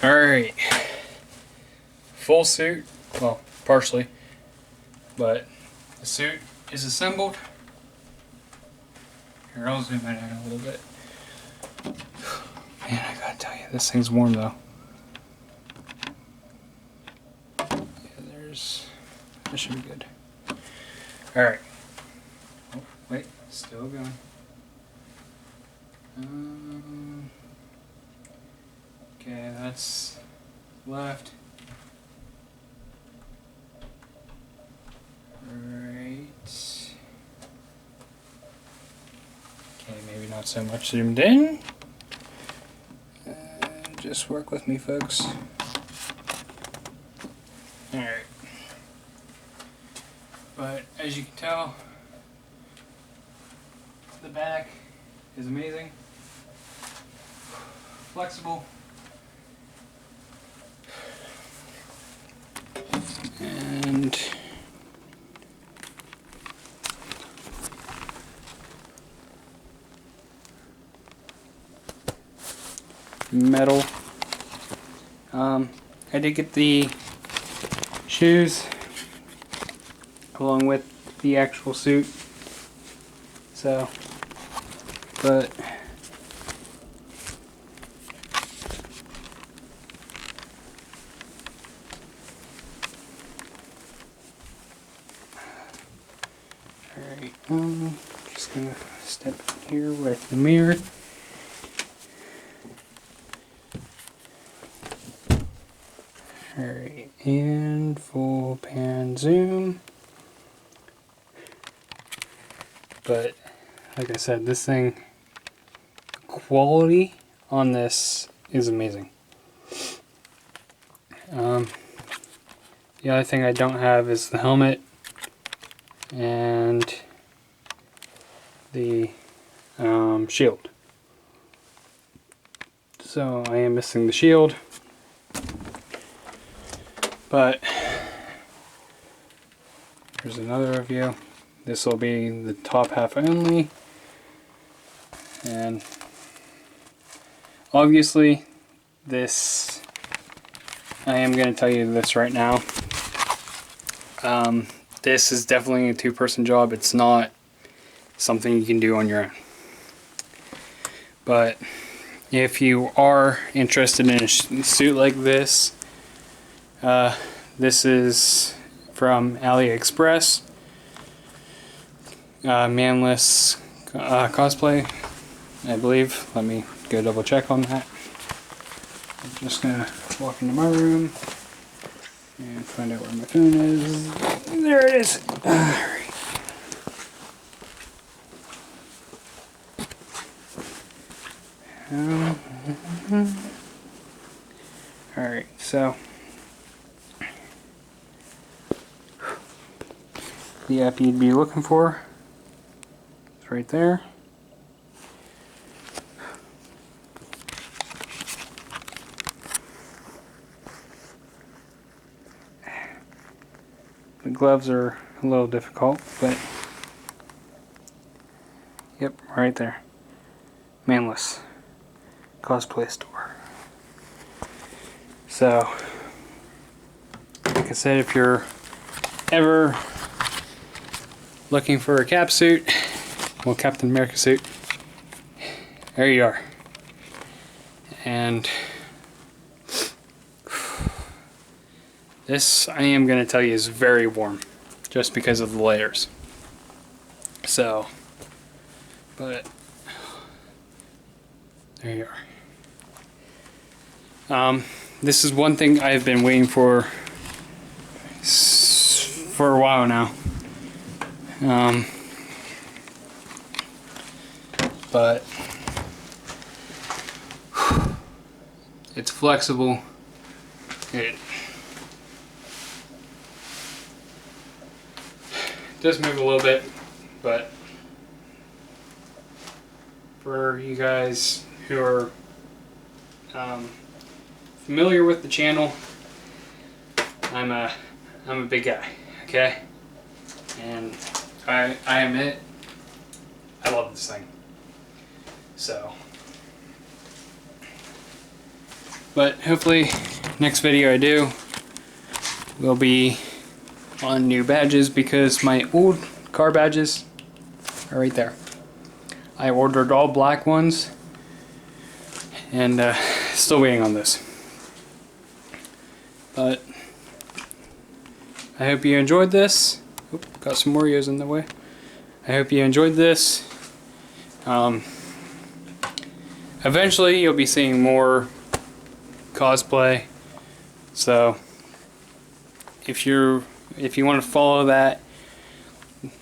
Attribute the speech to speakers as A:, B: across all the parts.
A: Alright, full suit, well, partially, but the suit is assembled. Here, I'll zoom in a little bit. Man, I gotta tell you, this thing's warm though. Yeah, that should be good. Alright. Oh, wait, still going. Okay, that's left. Right. Okay, maybe not so much zoomed in. Just work with me, folks. Alright. But as you can tell, the back is amazing. Flexible. And metal. I did get the shoes along with the actual suit. So, but alright, just gonna step here with the mirror. Alright, and full pan zoom. But like I said, this thing, quality on this is amazing. The other thing I don't have is the helmet and the shield. So I am missing the shield. But here's another review. This will be the top half only. And obviously this, I am going to tell you this right now. This is definitely a two-person job. It's not something you can do on your own. But if you are interested in a suit like this, this is from Aliexpress. Manless cosplay, I believe. Let me go double check on that. I'm just gonna walk into my room and find out where my phone is. There it is. Alright. Alright, so the app you'd be looking for is right there. The gloves are a little difficult, but yep, right there. Manless cosplay store. So, like I said, if you're ever looking for a cap suit, well, Captain America suit, there you are. And this, I am going to tell you, is very warm, just because of the layers. So, but there you are. This is one thing I've been waiting for a while now. But it's flexible. It does move a little bit, but for you guys who are familiar with the channel, I'm a big guy, okay? And I admit, I love this thing. So, But hopefully next video I do will be on new badges, because my old car badges are right there. I ordered all black ones and still waiting on this. But I hope you enjoyed this. Oop, got some Oreos in the way. I hope you enjoyed this. Eventually you'll be seeing more cosplay, so if you want to follow that,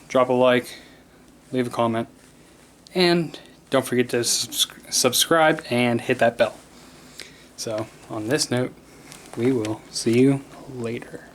A: drop a like, leave a comment, and don't forget to subscribe and hit that bell. So on this note, we will see you later.